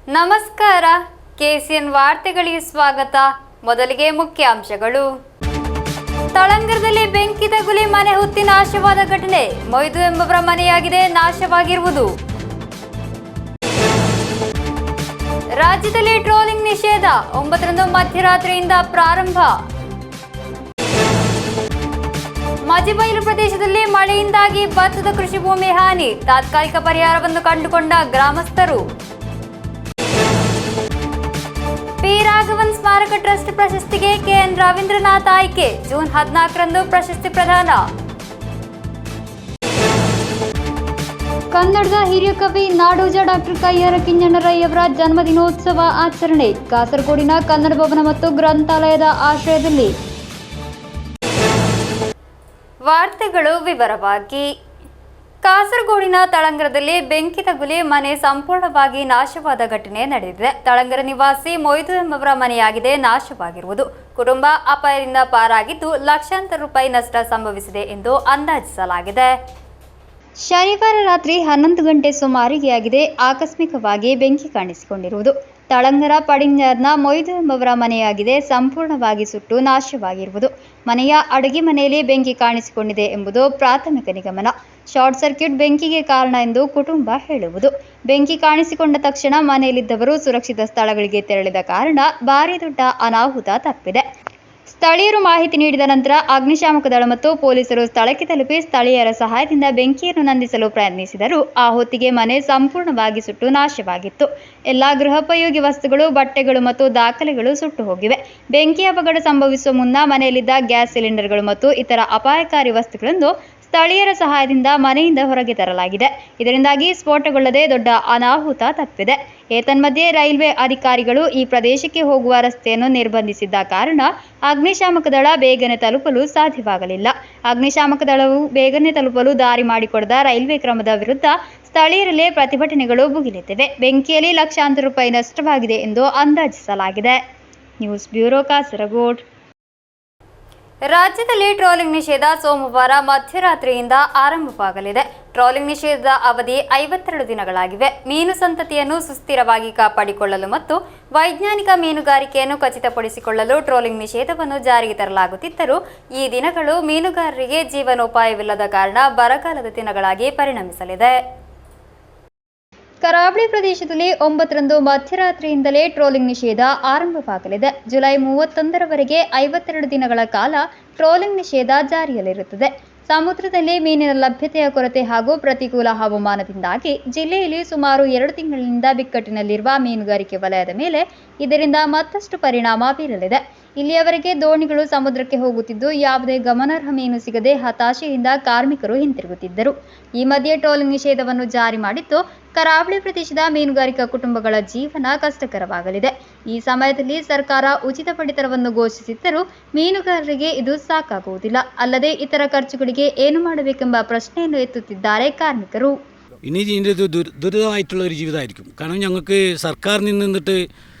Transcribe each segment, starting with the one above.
ನಮಸ್ಕಾರ, ಕೆಸಿಎನ್ ವಾರ್ತೆಗಳಿಗೆ ಸ್ವಾಗತ. ಮೊದಲಿಗೆ ಮುಖ್ಯಾಂಶಗಳು. ತಳಂಗರದಲ್ಲಿ ಬೆಂಕಿ ತಗುಲಿ ಮನೆ ಹೊತ್ತಿ ನಾಶವಾದ ಘಟನೆ. ಮೊಯ್ದು ಎಂಬವರ ಮನೆಯಾಗಿದೆ ನಾಶವಾಗಿರುವುದು. ರಾಜ್ಯದಲ್ಲಿ ಟ್ರೋಲಿಂಗ್ ನಿಷೇಧ 9ರಂದು ಮಧ್ಯರಾತ್ರಿಯಿಂದ ಪ್ರಾರಂಭ. ಮಜಿಬೈಲು ಪ್ರದೇಶದಲ್ಲಿ ಮಳೆಯಿಂದಾಗಿ ಭತ್ತದ ಕೃಷಿ ಭೂಮಿ ಹಾನಿ, ತಾತ್ಕಾಲಿಕ ಪರಿಹಾರವನ್ನು ಕಂಡುಕೊಂಡ ಗ್ರಾಮಸ್ಥರು. ಪಿ ರಾಘವನ್ ಸ್ಮಾರಕ ಟ್ರಸ್ಟ್ ಪ್ರಶಸ್ತಿಗೆ ಕೆಎನ್ ರವೀಂದ್ರನಾಥ್ ಆಯ್ಕೆ. ಜೂನ್ 14ರಂದು ಪ್ರಶಸ್ತಿ ಪ್ರದಾನ. ಕನ್ನಡದ ಹಿರಿಯ ಕವಿ ನಾಡೋಜ ಡಾಕ್ಟರ್ ಕಯ್ಯಾರ ಕಿಞ್ಞಣ್ಣರಯ್ಯವರ ಜನ್ಮದಿನೋತ್ಸವ ಆಚರಣೆ ಕಾಸರಗೋಡಿನ ಕನ್ನಡ ಭವನ ಮತ್ತು ಗ್ರಂಥಾಲಯದ ಆಶ್ರಯದಲ್ಲಿ. ವಾರ್ತೆಗಳು ವಿವರವಾಗಿ. ಕಾಸರಗೋಡಿನ ತಳಂಗರದಲ್ಲಿ ಬೆಂಕಿ ತಗುಲಿ ಮನೆ ಸಂಪೂರ್ಣವಾಗಿ ನಾಶವಾದ ಘಟನೆ ನಡೆದಿದೆ. ತಳಂಗರ ನಿವಾಸಿ ಮೊಯ್ದು ಎಂಬವರ ಮನೆಯಾಗಿದೆ ನಾಶವಾಗಿರುವುದು. ಕುಟುಂಬ ಅಪಾಯದಿಂದ ಪಾರಾಗಿದ್ದು ಲಕ್ಷಾಂತರ ರೂಪಾಯಿ ನಷ್ಟ ಸಂಭವಿಸಿದೆ ಎಂದು ಅಂದಾಜಿಸಲಾಗಿದೆ. ಶನಿವಾರ ರಾತ್ರಿ 11 ಗಂಟೆ ಸುಮಾರಿಗೆ ಆಗಿದೆ ಆಕಸ್ಮಿಕವಾಗಿ ಬೆಂಕಿ ಕಾಣಿಸಿಕೊಂಡಿರುವುದು. ತಳಂಗರ ಪಡಿಂಜರ್ನ ಮೊಯ್ದು ಎಂಬವರ ಮನೆಯಾಗಿದೆ ಸಂಪೂರ್ಣವಾಗಿ ಸುಟ್ಟು ನಾಶವಾಗಿರುವುದು. ಮನೆಯ ಅಡುಗೆ ಮನೆಯಲ್ಲಿ ಬೆಂಕಿ ಕಾಣಿಸಿಕೊಂಡಿದೆ ಎಂಬುದು ಪ್ರಾಥಮಿಕ ನಿಗಮನ. ಶಾರ್ಟ್ ಸರ್ಕ್ಯೂಟ್ ಬೆಂಕಿಗೆ ಕಾರಣ ಎಂದು ಕುಟುಂಬ ಹೇಳುವುದು. ಬೆಂಕಿ ಕಾಣಿಸಿಕೊಂಡ ತಕ್ಷಣ ಮನೆಯಲ್ಲಿದ್ದವರು ಸುರಕ್ಷಿತ ಸ್ಥಳಗಳಿಗೆ ತೆರಳಿದ ಕಾರಣ ಭಾರೀ ದೊಡ್ಡ ಅನಾಹುತ ತಪ್ಪಿದೆ. ಸ್ಥಳೀಯರು ಮಾಹಿತಿ ನೀಡಿದ ನಂತರ ಅಗ್ನಿಶಾಮಕ ದಳ ಮತ್ತು ಪೊಲೀಸರು ಸ್ಥಳಕ್ಕೆ ತಲುಪಿ ಸ್ಥಳೀಯರ ಸಹಾಯದಿಂದ ಬೆಂಕಿಯನ್ನು ನಂದಿಸಲು ಪ್ರಯತ್ನಿಸಿದರು. ಆ ಹೊತ್ತಿಗೆ ಮನೆ ಸಂಪೂರ್ಣವಾಗಿ ಸುಟ್ಟು ನಾಶವಾಗಿತ್ತು. ಎಲ್ಲ ಗೃಹೋಪಯೋಗಿ ವಸ್ತುಗಳು, ಬಟ್ಟೆಗಳು ಮತ್ತು ದಾಖಲೆಗಳು ಸುಟ್ಟು ಹೋಗಿವೆ. ಬೆಂಕಿ ಅವಘಡ ಸಂಭವಿಸುವ ಮುನ್ನ ಮನೆಯಲ್ಲಿದ್ದ ಗ್ಯಾಸ್ ಸಿಲಿಂಡರ್ಗಳು ಮತ್ತು ಇತರ ಅಪಾಯಕಾರಿ ವಸ್ತುಗಳನ್ನು ಸ್ಥಳೀಯರ ಸಹಾಯದಿಂದ ಮನೆಯಿಂದ ಹೊರಗೆ ತರಲಾಗಿದೆ. ಇದರಿಂದಾಗಿ ಸ್ಫೋಟಗೊಳ್ಳದೆ ದೊಡ್ಡ ಅನಾಹುತ ತಪ್ಪಿದೆ. ಏತನ್ಮಧ್ಯೆ ರೈಲ್ವೆ ಅಧಿಕಾರಿಗಳು ಈ ಪ್ರದೇಶಕ್ಕೆ ಹೋಗುವ ರಸ್ತೆಯನ್ನು ನಿರ್ಬಂಧಿಸಿದ್ದ ಕಾರಣ ಅಗ್ನಿಶಾಮಕ ದಳ ಬೇಗನೆ ತಲುಪಲು ಸಾಧ್ಯವಾಗಲಿಲ್ಲ. ಅಗ್ನಿಶಾಮಕ ದಳವು ಬೇಗನೆ ತಲುಪಲು ದಾರಿ ಮಾಡಿಕೊಡದ ರೈಲ್ವೆ ಕ್ರಮದ ವಿರುದ್ಧ ಸ್ಥಳೀಯರಲ್ಲೇ ಪ್ರತಿಭಟನೆಗಳು ಭುಗಿಲೆದ್ದಿವೆ. ಬೆಂಕಿಯಲ್ಲಿ ಲಕ್ಷಾಂತರ ರೂಪಾಯಿ ನಷ್ಟವಾಗಿದೆ ಎಂದು ಅಂದಾಜಿಸಲಾಗಿದೆ. News bureau, Kasaragod. ರಾಜ್ಯದಲ್ಲಿ ಟ್ರೋಲಿಂಗ್ ನಿಷೇಧ ಸೋಮವಾರ ಮಧ್ಯರಾತ್ರಿಯಿಂದ ಆರಂಭವಾಗಲಿದೆ. ಟ್ರೋಲಿಂಗ್ ನಿಷೇಧದ ಅವಧಿ 52 ದಿನಗಳಾಗಿವೆ. ಮೀನು ಸಂತತಿಯನ್ನು ಸುಸ್ಥಿರವಾಗಿ ಕಾಪಾಡಿಕೊಳ್ಳಲು ಮತ್ತು ವೈಜ್ಞಾನಿಕ ಮೀನುಗಾರಿಕೆಯನ್ನು ಖಚಿತಪಡಿಸಿಕೊಳ್ಳಲು ಟ್ರೋಲಿಂಗ್ ನಿಷೇಧವನ್ನು ಜಾರಿಗೆ ತರಲಾಗುತ್ತಿದ್ದರೂ ಈ ದಿನಗಳು ಮೀನುಗಾರರಿಗೆ ಜೀವನೋಪಾಯವಿಲ್ಲದ ಕಾರಣ ಬರಗಾಲದ ದಿನಗಳಾಗಿ ಪರಿಣಮಿಸಲಿದೆ. ಕರಾವಳಿ ಪ್ರದೇಶದಲ್ಲಿ 9ರಂದು ಮಧ್ಯರಾತ್ರಿಯಿಂದಲೇ ಟ್ರೋಲಿಂಗ್ ನಿಷೇಧ ಆರಂಭವಾಗಲಿದೆ. ಜುಲೈ 31ರವರೆಗೆ 52 ದಿನಗಳ ಕಾಲ ಟ್ರೋಲಿಂಗ್ ನಿಷೇಧ ಜಾರಿಯಲ್ಲಿರುತ್ತದೆ. ಸಮುದ್ರದಲ್ಲಿ ಮೀನಿನ ಲಭ್ಯತೆಯ ಕೊರತೆ ಹಾಗೂ ಪ್ರತಿಕೂಲ ಹವಾಮಾನದಿಂದಾಗಿ ಜಿಲ್ಲೆಯಲ್ಲಿ ಸುಮಾರು 2 ತಿಂಗಳಿನಿಂದ ಬಿಕ್ಕಟ್ಟಿನಲ್ಲಿರುವ ಮೀನುಗಾರಿಕೆ ವಲಯದ ಮೇಲೆ ಇದರಿಂದ ಮತ್ತಷ್ಟು ಪರಿಣಾಮ ಬೀರಲಿದೆ. ಇಲ್ಲಿಯವರೆಗೆ ದೋಣಿಗಳು ಸಮುದ್ರಕ್ಕೆ ಹೋಗುತ್ತಿದ್ದು ಯಾವುದೇ ಗಮನಾರ್ಹ ಮೀನು ಸಿಗದೆ ಹತಾಶೆಯಿಂದ ಕಾರ್ಮಿಕರು ಹಿಂತಿರುಗುತ್ತಿದ್ದರು. ಈ ಮಧ್ಯೆ ಟ್ರೋಲಿಂಗ್ ನಿಷೇಧವನ್ನು ಜಾರಿ ಮಾಡಿದ್ದು ಕರಾವಳಿ ಪ್ರದೇಶದ ಮೀನುಗಾರಿಕಾ ಕುಟುಂಬಗಳ ಜೀವನ ಕಷ್ಟಕರವಾಗಲಿದೆ. ಈ ಸಮಯದಲ್ಲಿ ಸರ್ಕಾರ ಉಚಿತ ಪಡಿತರವನ್ನು ಘೋಷಿಸಿದ್ದರೂ മീനുകാരರಿಗೆ ಇದು ಸಾಕಾಗುವುದಿಲ್ಲ. ಅಲ್ಲದೆ ഇತರ ಖರ್ಚುಗಳಿಗೆ ಏನು ಮಾಡಬೇಕೆಂಬ ಪ್ರಶ್ನೆಯನ್ನು ಎತ್ತುತ್ತಿದ್ದಾರೆ ಕಾರ್ಮಿಕರು. ഇനി ഇതിൻ്റെ ദുരിതമായിട്ടുള്ള ഒരു ജീവിതമായിരിക്കും. കാരണം ഞങ്ങൾക്ക് സർക്കാരിൽ നിന്നിട്ട്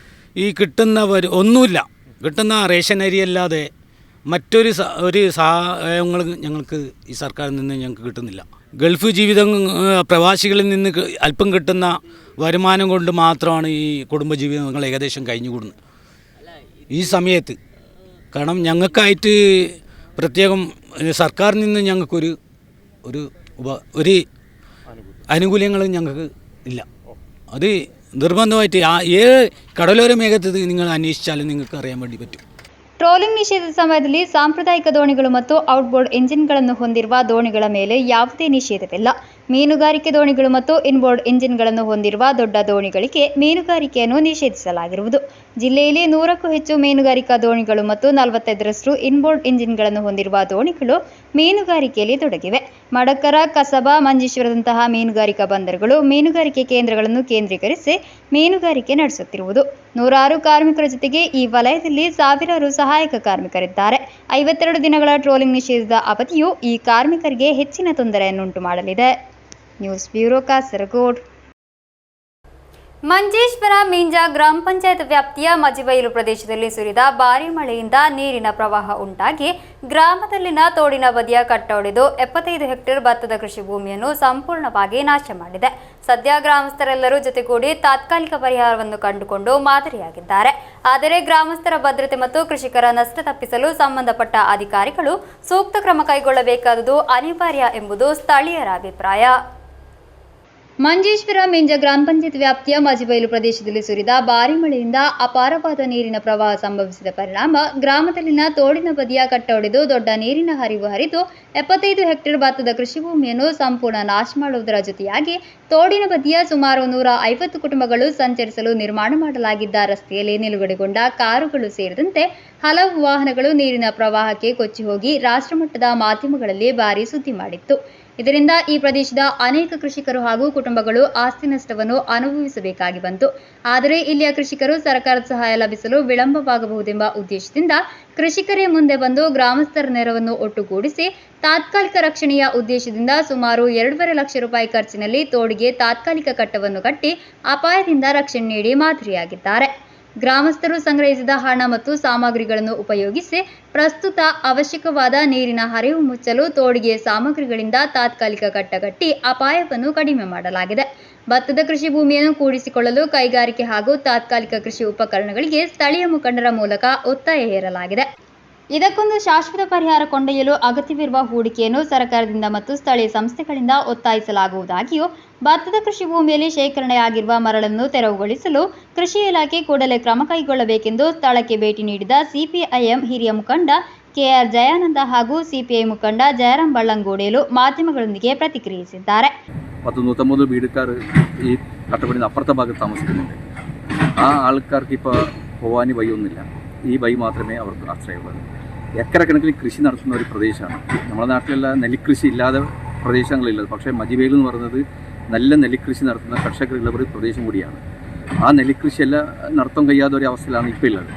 ഈ കിട്ടുന്ന ഒന്നുമില്ല. കിട്ടുന്ന റേഷൻ അരിയല്ലാതെ മറ്റൊരു സഹായങ്ങൾ ഞങ്ങൾക്ക് ഈ സർക്കാരിൽ നിന്ന് ഞങ്ങൾക്ക് കിട്ടുന്നില്ല. ഗൾഫ് ജീവിതം പ്രവാസികളിൽ നിന്ന് അല്പം കിട്ടുന്ന വരുമാനം കൊണ്ട് മാത്രമാണ് ഈ കുടുംബജീവിതങ്ങൾ ഏകദേശം കഴിഞ്ഞുകൂടുന്നത് ഈ സമയത്ത്. കാരണം ഞങ്ങൾക്കായിട്ട് പ്രത്യേകം സർക്കാരിൽ നിന്ന് ഞങ്ങൾക്കൊരു ഒരു ആനുകൂല്യങ്ങളും ഞങ്ങൾക്ക് ഇല്ല. അത് നിർബന്ധമായിട്ട് കടലോര മേഖലത്തിൽ നിങ്ങൾ അന്വേഷിച്ചാലും നിങ്ങൾക്ക് അറിയാൻ വേണ്ടി പറ്റും. ಟ್ರೋಲಿಂಗ್ ನಿಷೇಧದ ಸಮಯದಲ್ಲಿ ಸಾಂಪ್ರದಾಯಿಕ ದೋಣಿಗಳು ಮತ್ತು ಔಟ್ಬೋರ್ಡ್ ಎಂಜಿನ್ಗಳನ್ನು ಹೊಂದಿರುವ ದೋಣಿಗಳ ಮೇಲೆ ಯಾವುದೇ ನಿಷೇಧವಿಲ್ಲ. ಮೀನುಗಾರಿಕೆ ದೋಣಿಗಳು ಮತ್ತು ಇನ್ಬೋರ್ಡ್ ಎಂಜಿನ್ಗಳನ್ನು ಹೊಂದಿರುವ ದೊಡ್ಡ ದೋಣಿಗಳಿಗೆ ಮೀನುಗಾರಿಕೆಯನ್ನು ನಿಷೇಧಿಸಲಾಗಿರುವುದು. ಜಿಲ್ಲೆಯಲ್ಲಿ 100ಕ್ಕೂ ಹೆಚ್ಚು ಮೀನುಗಾರಿಕಾ ದೋಣಿಗಳು ಮತ್ತು 45ರಷ್ಟು ಇನ್ಬೋರ್ಡ್ ಎಂಜಿನ್ಗಳನ್ನು ಹೊಂದಿರುವ ದೋಣಿಗಳು ಮೀನುಗಾರಿಕೆಯಲ್ಲಿ ತೊಡಗಿವೆ. ಮಡಕರ, ಕಸಬಾ, ಮಂಜೇಶ್ವರದಂತಹ ಮೀನುಗಾರಿಕಾ ಬಂದರುಗಳು ಮೀನುಗಾರಿಕೆ ಕೇಂದ್ರಗಳನ್ನು ಕೇಂದ್ರೀಕರಿಸಿ ಮೀನುಗಾರಿಕೆ ನಡೆಸುತ್ತಿರುವುದು. 100 ಕಾರ್ಮಿಕರ ಜೊತೆಗೆ ಈ ವಲಯದಲ್ಲಿ ಸಾವಿರಾರು ಸಹಾಯಕ ಕಾರ್ಮಿಕರಿದ್ದಾರೆ. 52 ದಿನಗಳ ಟ್ರೋಲಿಂಗ್ ನಿಷೇಧದ ಅವಧಿಯು ಈ ಕಾರ್ಮಿಕರಿಗೆ ಹೆಚ್ಚಿನ ತೊಂದರೆಯನ್ನುಂಟು ಮಾಡಲಿದೆ. News bureau, Kasaragod. ಮಂಜೇಶ್ವರ ಮೀಂಜಾ ಗ್ರಾಮ ಪಂಚಾಯತ್ ವ್ಯಾಪ್ತಿಯ ಮಜಿಬೈಲು ಪ್ರದೇಶದಲ್ಲಿ ಸುರಿದ ಭಾರೀ ಮಳೆಯಿಂದ ನೀರಿನ ಪ್ರವಾಹ ಉಂಟಾಗಿ ಗ್ರಾಮದಲ್ಲಿನ ತೋಡಿನ ಬದಿಯ ಕಟ್ಟೊಡೆದು 75 ಹೆಕ್ಟೇರ್ ಭತ್ತದ ಕೃಷಿ ಭೂಮಿಯನ್ನು ಸಂಪೂರ್ಣವಾಗಿ ನಾಶ ಮಾಡಿದೆ. ಸದ್ಯ ಗ್ರಾಮಸ್ಥರೆಲ್ಲರೂ ಜೊತೆಗೂಡಿ ತಾತ್ಕಾಲಿಕ ಪರಿಹಾರವನ್ನು ಕಂಡುಕೊಂಡು ಮಾದರಿಯಾಗಿದ್ದಾರೆ. ಆದರೆ ಗ್ರಾಮಸ್ಥರ ಭದ್ರತೆ ಮತ್ತು ಕೃಷಿಕರ ನಷ್ಟ ತಪ್ಪಿಸಲು ಸಂಬಂಧಪಟ್ಟ ಅಧಿಕಾರಿಗಳು ಸೂಕ್ತ ಕ್ರಮ ಕೈಗೊಳ್ಳಬೇಕಾದುದು ಅನಿವಾರ್ಯ ಎಂಬುದು ಸ್ಥಳೀಯರ ಅಭಿಪ್ರಾಯ. ಮಂಜೇಶ್ವರ ಮೀಂಜಾ ಗ್ರಾಮ ಪಂಚಾಯತ್ ವ್ಯಾಪ್ತಿಯ ಮಜಿಬೈಲು ಪ್ರದೇಶದಲ್ಲಿ ಸುರಿದ ಭಾರೀ ಮಳೆಯಿಂದ ಅಪಾರವಾದ ನೀರಿನ ಪ್ರವಾಹ ಸಂಭವಿಸಿದ ಪರಿಣಾಮ ಗ್ರಾಮದಲ್ಲಿನ ತೋಡಿನ ಬದಿಯ ಕಟ್ಟೊಡೆದು ದೊಡ್ಡ ನೀರಿನ ಹರಿವು ಹರಿದು 75 ಹೆಕ್ಟೇರ್ ಭತ್ತದ ಕೃಷಿ ಭೂಮಿಯನ್ನು ಸಂಪೂರ್ಣ ನಾಶ ಮಾಡುವುದರ ಜೊತೆಯಾಗಿ ತೋಡಿನ ಬದಿಯ ಸುಮಾರು 150 ಕುಟುಂಬಗಳು ಸಂಚರಿಸಲು ನಿರ್ಮಾಣ ಮಾಡಲಾಗಿದ್ದ ರಸ್ತೆಯಲ್ಲಿ ನಿಲುಗಡೆಗೊಂಡ ಕಾರುಗಳು ಸೇರಿದಂತೆ ಹಲವು ವಾಹನಗಳು ನೀರಿನ ಪ್ರವಾಹಕ್ಕೆ ಕೊಚ್ಚಿ ಹೋಗಿ ರಾಷ್ಟ್ರಮಟ್ಟದ ಮಾಧ್ಯಮಗಳಲ್ಲಿ ಭಾರೀ ಸುದ್ದಿ ಮಾಡಿತ್ತು. ಇದರಿಂದ ಈ ಪ್ರದೇಶದ ಅನೇಕ ಕೃಷಿಕರು ಹಾಗೂ ಕುಟುಂಬಗಳು ಆಸ್ತಿ ನಷ್ಟವನ್ನು ಅನುಭವಿಸಬೇಕಾಗಿ ಬಂತು. ಆದರೆ ಇಲ್ಲಿಯ ಕೃಷಿಕರು ಸರ್ಕಾರದ ಸಹಾಯ ಲಭಿಸಲು ವಿಳಂಬವಾಗಬಹುದೆಂಬ ಉದ್ದೇಶದಿಂದ ಕೃಷಿಕರೇ ಮುಂದೆ ಬಂದು ಗ್ರಾಮಸ್ಥರ ನೆರವನ್ನು ಒಟ್ಟುಗೂಡಿಸಿ ತಾತ್ಕಾಲಿಕ ರಕ್ಷಣೆಯ ಉದ್ದೇಶದಿಂದ ಸುಮಾರು 2.5 ಲಕ್ಷ ರೂಪಾಯಿ ಖರ್ಚಿನಲ್ಲಿ ತೋಡಿಗೆ ತಾತ್ಕಾಲಿಕ ಕಟ್ಟವನ್ನು ಕಟ್ಟಿ ಅಪಾಯದಿಂದ ರಕ್ಷಣೆ ನೀಡಿ ಮಾದರಿಯಾಗಿದ್ದಾರೆ. ಗ್ರಾಮಸ್ಥರು ಸಂಗ್ರಹಿಸಿದ ಹಣ ಮತ್ತು ಸಾಮಗ್ರಿಗಳನ್ನು ಉಪಯೋಗಿಸಿ ಪ್ರಸ್ತುತ ಅವಶ್ಯಕವಾದ ನೀರಿನ ಹರಿವು ಮುಚ್ಚಲು ತೋಡಿಗೆ ಸಾಮಗ್ರಿಗಳಿಂದ ತಾತ್ಕಾಲಿಕ ಕಟ್ಟಗಟ್ಟಿ ಅಪಾಯವನ್ನು ಕಡಿಮೆ ಮಾಡಲಾಗಿದೆ. ಭತ್ತದ ಕೃಷಿ ಭೂಮಿಯನ್ನು ಕೂಡಿಸಿಕೊಳ್ಳಲು ಕೈಗಾರಿಕೆ ಹಾಗೂ ತಾತ್ಕಾಲಿಕ ಕೃಷಿ ಉಪಕರಣಗಳಿಗೆ ಸ್ಥಳೀಯ ಮುಖಂಡರ ಮೂಲಕ ಒತ್ತಾಯ ಹೇರಲಾಗಿದೆ. ಇದಕ್ಕೊಂದು ಶಾಶ್ವತ ಪರಿಹಾರ ಕೊಂಡೊಯ್ಯಲು ಅಗತ್ಯವಿರುವ ಹೂಡಿಕೆಯನ್ನು ಸರ್ಕಾರದಿಂದ ಮತ್ತು ಸ್ಥಳೀಯ ಸಂಸ್ಥೆಗಳಿಂದ ಒತ್ತಾಯಿಸಲಾಗುವುದಾಗಿಯೂ ಭತ್ತದ ಕೃಷಿ ಭೂಮಿಯಲ್ಲಿ ಶೇಖರಣೆಯಾಗಿರುವ ಮರಳನ್ನು ತೆರವುಗೊಳಿಸಲು ಕೃಷಿ ಇಲಾಖೆ ಕೂಡಲೇ ಕ್ರಮ ಕೈಗೊಳ್ಳಬೇಕೆಂದು ಸ್ಥಳಕ್ಕೆ ಭೇಟಿ ನೀಡಿದ ಸಿಪಿಐಎಂ ಹಿರಿಯ ಮುಖಂಡ ಕೆಆರ್ ಜಯಾನಂದ ಹಾಗೂ ಸಿಪಿಐ മുഖಂಡ ജയറാം വള്ളംകോടിയലു മാധ്യമങ്ങളൊന്നിಗೆ പ്രതിക്രിയിಸಿದ್ದಾರೆ. 193 വീടുകാർ ഈ കട്ടപ്പടിന് അപ്പുറത്തെ ഭാഗത്ത് താമസിക്കുന്നുണ്ട്. ആ ആൾക്കാർക്ക് ഇപ്പോൾ പോകാൻ വഴിയൊന്നുമില്ല. ഈ വഴി മാത്രമേ അവർക്ക് ആശ്രയമുള്ളൂ. ഏക്കറക്കണക്കിന് കൃഷി നടത്തുന്ന ഒരു പ്രദേശമാണ്. നമ്മുടെ നാട്ടിലെല്ലാം നെല്ലിക്കൃഷി ഇല്ലാതെ പ്രദേശങ്ങളില്ലത്. പക്ഷേ മജിബൈൽ എന്ന് പറയുന്നത് നല്ല നെല്ലിക്കൃഷി നടത്തുന്ന കർഷകരുള്ള ഒരു പ്രദേശം കൂടിയാണ്. ആ നെല്ലിക്കൃഷിയെല്ലാം നടത്താൻ കഴിയാത്ത ഒരു അവസ്ഥയിലാണ് ഇപ്പോൾ ഉള്ളത്.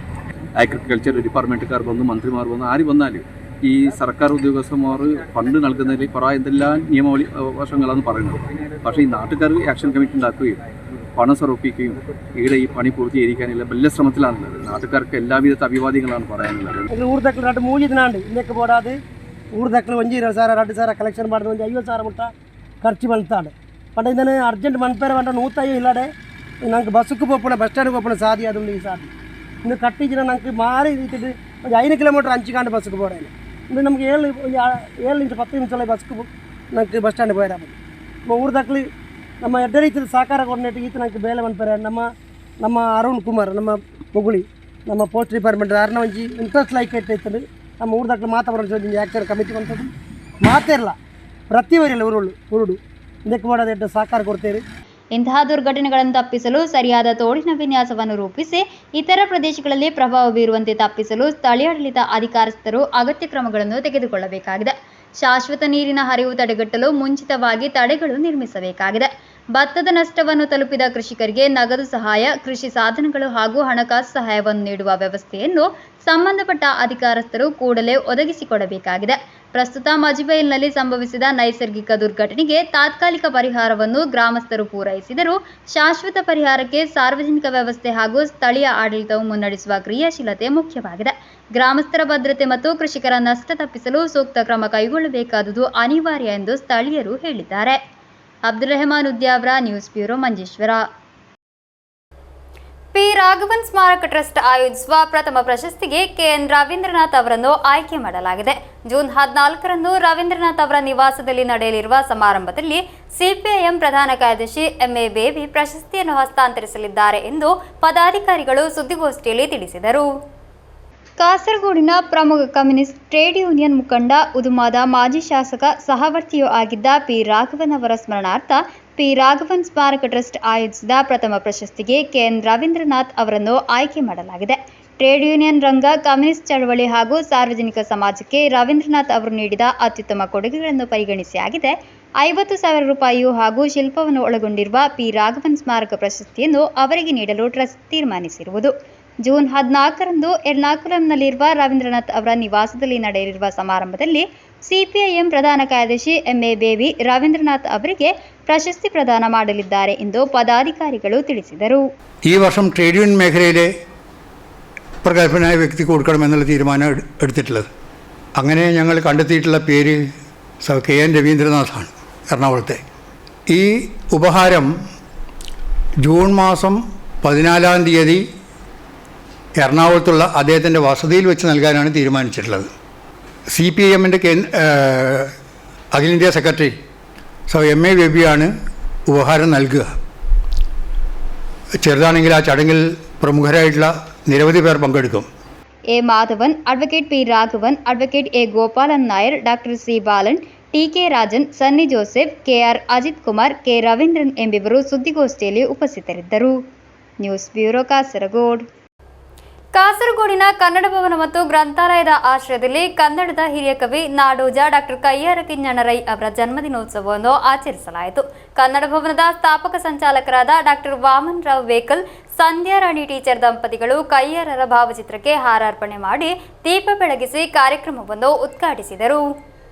അഗ്രികൾച്ചർ ഡിപ്പാർട്ട്മെൻറ്റുകാർ വന്നു, മന്ത്രിമാർ വന്നു, ആര് വന്നാലും ഈ സർക്കാർ ഉദ്യോഗസ്ഥന്മാർ ഫണ്ട് നൽകുന്നതിൽ കുറേ എന്തെല്ലാം നിയമവഴി വശങ്ങളാണെന്ന് പറയുന്നത്. പക്ഷേ ഈ നാട്ടുകാർ ആക്ഷൻ കമ്മിറ്റി ഉണ്ടാക്കുകയും പണം സമർപ്പിക്കുകയും ഇവിടെ ഈ പണി പൂർത്തീകരിക്കാനുള്ള വലിയ ശ്രമത്തിലാണുള്ളത്. നാട്ടുകാർക്ക് എല്ലാവിധ അഭിവാദ്യങ്ങളാണ് പറയാനുള്ളത്. ಊರ್ದಕ್ಕಲು ರಟ್ಟು 3 ದಿನ ಅಂಡು ಇನ್ನಕ್ಕೆ ಬೋಡಾದು ಊರ್ದಕ್ಕಲು 1,20,000 2,000 ಕಲೆಕ್ಷನ್ ಮಾಡಿದ 50,000 ಮುಟ್ಟ ಖರ್ಚು ಬಂತಾడు. పంట ಇದನ್ನು ಅರ್ಜೆಂಟ್ ಮನ್ಪೇರೆ ಬಂಟ 150 ಇಲ್ಲಡೆ ನಂಗೆ ಬಸ್ಸುக்கு போப்பன ಬಸ್ ಸ್ಟ್ಯಾಂಡ್ಗೆ போப்பன ಸಾದಿ ಅದು ಈ ಸಾದಿ ಇನ್ನು ಕಟ್ಟಿಜಿನ ನಂಗೆ ಮಾರಿ ಇಟ್ಟಿದ್ದು 5 ಕಿಲೋಮೀಟರ್ ಹಂಚಿಕೊಂಡು ಬಸ್ಸುக்கு போಡೇನೆ. ಇನ್ನು ನಮಗೆ 7 ನಿಮಿಷ 10 ನಿಮಿಷ ಬಸ್ಸುக்கு ನಂಗೆ ಬಸ್ ಸ್ಟ್ಯಾಂಡ್ போயிடா. ಊರ್ದಕ್ಕಲು ನಮ್ಮ ಎಡ್ಡ ರೀತಿಯ ಸಹಕಾರ ಕೊಡ್ನೇಟ್ ಈತ ನಂಗೆ ಬೇಲೆ ಮನ್ಪೇರೆ ನಮ್ಮ ಅರುಣ್ ಕುಮಾರ್ ನಮ್ಮ ಮುಗುಳಿ ನಮ್ಮ ಪೋಸ್ಟ್ ಡಿಪಾರ್ಟ್ಮೆಂಟ್ ಯಾರನ್ನ ಒಂಜಿ ಇಂಟ್ರೆಸ್ಟ್ ಲೈಕ್ ಇಟ್ಟಿತ್ತು ನಮ್ಮ ಊರ್ದಕ್ಕಲು ಮಾತಾಡೋದು ಚೋದಿ ಆ್ಯಕ್ಟರ್ ಕಮಿಟಿ ಬಂತದ್ದು ಮಾತೇರಲ್ಲ ಪ್ರತಿ ವರಿಯಲ್ಲ ಉರುಡು ಇದಕ್ಕೆ ಮಾಡೋದು ಸಹಕಾರ ಕೊಡ್ತೇವೆ. ಇಂತಹ ದುರ್ಘಟನೆಗಳನ್ನು ತಪ್ಪಿಸಲು ಸರಿಯಾದ ತೋಡಿನ ವಿನ್ಯಾಸವನ್ನು ರೂಪಿಸಿ ಇತರ ಪ್ರದೇಶಗಳಲ್ಲಿ ಪ್ರಭಾವ ಬೀರುವಂತೆ ತಪ್ಪಿಸಲು ಸ್ಥಳೀಯಾಡಳಿತ ಅಧಿಕಾರಸ್ಥರು ಅಗತ್ಯ ಕ್ರಮಗಳನ್ನು ತೆಗೆದುಕೊಳ್ಳಬೇಕಾಗಿದೆ. ಶಾಶ್ವತ ನೀರಿನ ಹರಿವು ತಡೆಗಟ್ಟಲು ಮುಂಚಿತವಾಗಿ ತಡೆಗಳು ನಿರ್ಮಿಸಬೇಕಾಗಿದೆ. ಭತ್ತದ ನಷ್ಟವನ್ನು ತಲುಪಿದ ಕೃಷಿಕರಿಗೆ ನಗದು ಸಹಾಯ, ಕೃಷಿ ಸಾಧನಗಳು ಹಾಗೂ ಹಣಕಾಸು ಸಹಾಯವನ್ನು ನೀಡುವ ವ್ಯವಸ್ಥೆಯನ್ನು ಸಂಬಂಧಪಟ್ಟ ಅಧಿಕಾರಸ್ಥರು ಕೂಡಲೇ ಒದಗಿಸಿಕೊಡಬೇಕಾಗಿದೆ. ಪ್ರಸ್ತುತ ಮಜಿಬೈಲ್ನಲ್ಲಿ ಸಂಭವಿಸಿದ ನೈಸರ್ಗಿಕ ದುರ್ಘಟನೆಗೆ ತಾತ್ಕಾಲಿಕ ಪರಿಹಾರವನ್ನು ಗ್ರಾಮಸ್ಥರು ಪೂರೈಸಿದರೂ ಶಾಶ್ವತ ಪರಿಹಾರಕ್ಕೆ ಸಾರ್ವಜನಿಕ ವ್ಯವಸ್ಥೆ ಹಾಗೂ ಸ್ಥಳೀಯ ಆಡಳಿತವು ಮುನ್ನಡೆಸುವ ಕ್ರಿಯಾಶೀಲತೆ ಮುಖ್ಯವಾಗಿದೆ. ಗ್ರಾಮಸ್ಥರ ಭದ್ರತೆ ಮತ್ತು ಕೃಷಿಕರ ನಷ್ಟ ತಪ್ಪಿಸಲು ಸೂಕ್ತ ಕ್ರಮ ಕೈಗೊಳ್ಳಬೇಕಾದುದು ಅನಿವಾರ್ಯ ಎಂದು ಸ್ಥಳೀಯರು ಹೇಳಿದ್ದಾರೆ. Abdul Rahman Udyavar, news bureau, Manjeshwar. P Raghavan ಸ್ಮಾರಕ ಟ್ರಸ್ಟ್ ಆಯೋಜಿಸುವ ಪ್ರಥಮ ಪ್ರಶಸ್ತಿಗೆ ಕೆಎನ್ ರವೀಂದ್ರನಾಥ್ ಅವರನ್ನು ಆಯ್ಕೆ ಮಾಡಲಾಗಿದೆ. ಜೂನ್ 14ರಂದು ರವೀಂದ್ರನಾಥ್ ಅವರ ನಿವಾಸದಲ್ಲಿ ನಡೆಯಲಿರುವ ಸಮಾರಂಭದಲ್ಲಿ ಸಿಪಿಐಎಂ ಪ್ರಧಾನ ಕಾರ್ಯದರ್ಶಿ ಎಂಎ ಬೇಬಿ ಪ್ರಶಸ್ತಿಯನ್ನು ಹಸ್ತಾಂತರಿಸಲಿದ್ದಾರೆ ಎಂದು ಪದಾಧಿಕಾರಿಗಳು ಸುದ್ದಿಗೋಷ್ಠಿಯಲ್ಲಿ ತಿಳಿಸಿದರು. ಕಾಸರಗೋಡಿನ ಪ್ರಮುಖ ಕಮ್ಯುನಿಸ್ಟ್ ಟ್ರೇಡ್ ಯೂನಿಯನ್ ಮುಖಂಡ, ಉದುಮಾದ ಮಾಜಿ ಶಾಸಕ, ಸಹವರ್ತಿಯೂ ಆಗಿದ್ದ ಪಿ ರಾಘವನ್ ಅವರ ಸ್ಮರಣಾರ್ಥ ಪಿ ರಾಘವನ್ ಸ್ಮಾರಕ ಟ್ರಸ್ಟ್ ಆಯೋಜಿಸಿದ ಪ್ರಥಮ ಪ್ರಶಸ್ತಿಗೆ ಕೆಎನ್ ರವೀಂದ್ರನಾಥ್ ಅವರನ್ನು ಆಯ್ಕೆ ಮಾಡಲಾಗಿದೆ. ಟ್ರೇಡ್ ಯೂನಿಯನ್ ರಂಗ, ಕಮ್ಯುನಿಸ್ಟ್ ಚಳವಳಿ ಹಾಗೂ ಸಾರ್ವಜನಿಕ ಸಮಾಜಕ್ಕೆ ರವೀಂದ್ರನಾಥ್ ಅವರು ನೀಡಿದ ಅತ್ಯುತ್ತಮ ಕೊಡುಗೆಗಳನ್ನು ಪರಿಗಣಿಸಿ ಆಗಿದೆ 50,000 ರೂಪಾಯಿಯು ಹಾಗೂ ಶಿಲ್ಪವನ್ನು ಒಳಗೊಂಡಿರುವ ಪಿ ರಾಘವನ್ ಸ್ಮಾರಕ ಪ್ರಶಸ್ತಿಯನ್ನು ಅವರಿಗೆ ನೀಡಲು ಟ್ರಸ್ಟ್ ತೀರ್ಮಾನಿಸಿರುವುದು. ಜೂನ್ 14ರಂದು ಎರ್ನಾಕುಲಂನಲ್ಲಿರುವ ರವೀಂದ್ರನಾಥ್ ಅವರ ನಿವಾಸದಲ್ಲಿ ನಡೆಯಲಿರುವ ಸಮಾರಂಭದಲ್ಲಿ ಸಿಪಿಐಎಂ ಪ್ರಧಾನ ಕಾರ್ಯದರ್ಶಿ ಎಂಎ ಬೇಬಿ രവീന്ദ്രനാഥ് അവರಿಗೆ പ്രശസ്തി പ്രദാനം ಮಾಡಲಿದ್ದಾರೆ ಎಂದು പദാധികാരിಗಳು ತಿಳಿಸಿದರು. ഈ വർഷം ട്രേഡ് യൂണിയൻ മേഖലയിലെ പ്രഗത്ഭനായ വ്യക്തിക്ക് കൊടുക്കണമെന്നുള്ള തീരുമാനം എടുത്തിട്ടുള്ളത്. അങ്ങനെ ഞങ്ങൾ കണ്ടെത്തിയിട്ടുള്ള പേര് കെ.എൻ. രവീന്ദ്രനാഥാണ്, എറണാകുളത്തെ. ഈ ഉപഹാരം ജൂൺ മാസം 14-ാം തീയതി എറണാകുളത്തുള്ള അദ്ദേഹത്തിൻ്റെ വസതിയിൽ വെച്ച് നൽകാനാണ് തീരുമാനിച്ചിട്ടുള്ളത്. CPIMൻ്റെ അഖിലേന്ത്യാ സെക്രട്ടറി എം.എ. ബേബിയാണ് ഉപഹാരം നൽകുക. ചെറുതാണെങ്കിൽ ആ ചടങ്ങിൽ പ്രമുഖരായിട്ടുള്ള നിരവധി പേർ പങ്കെടുക്കും. A Madhavan, advocate P Raghavan, advocate A Gopalan Nair, doctor C Balan, T K Rajan, Sunny Joseph, KR Ajith Kumar, K Raveendran ಎಂಬಿವರು ಸುದ್ದಿಗೋಷ್ಠಿಯಲ್ಲಿ ಉಪಸ್ಥಿತರಿದ್ದರು. News bureau Kasaragod. ಕಾಸರಗೋಡಿನ ಕನ್ನಡ ಭವನ ಮತ್ತು ಗ್ರಂಥಾಲಯದ ಆಶ್ರಯದಲ್ಲಿ ಕನ್ನಡದ ಹಿರಿಯ ಕವಿ ನಾಡೋಜ ಡಾಕ್ಟರ್ ಕಯ್ಯಾರ ಕಿಞ್ಞಣ್ಣ ಅವರ ಜನ್ಮದಿನೋತ್ಸವವನ್ನು ಆಚರಿಸಲಾಯಿತು. ಕನ್ನಡ ಭವನದ ಸ್ಥಾಪಕ ಸಂಚಾಲಕರಾದ ಡಾಕ್ಟರ್ ವಾಮನ್ ರಾವ್ ವೇಕಲ್, ಸಂಧ್ಯಾ ರಾಣಿ ಟೀಚರ್ ದಂಪತಿಗಳು ಕಯ್ಯಾರರ ಭಾವಚಿತ್ರಕ್ಕೆ ಹಾರಾರ್ಪಣೆ ಮಾಡಿ ದೀಪ ಬೆಳಗಿಸಿ ಕಾರ್ಯಕ್ರಮವನ್ನು ಉದ್ಘಾಟಿಸಿದರು.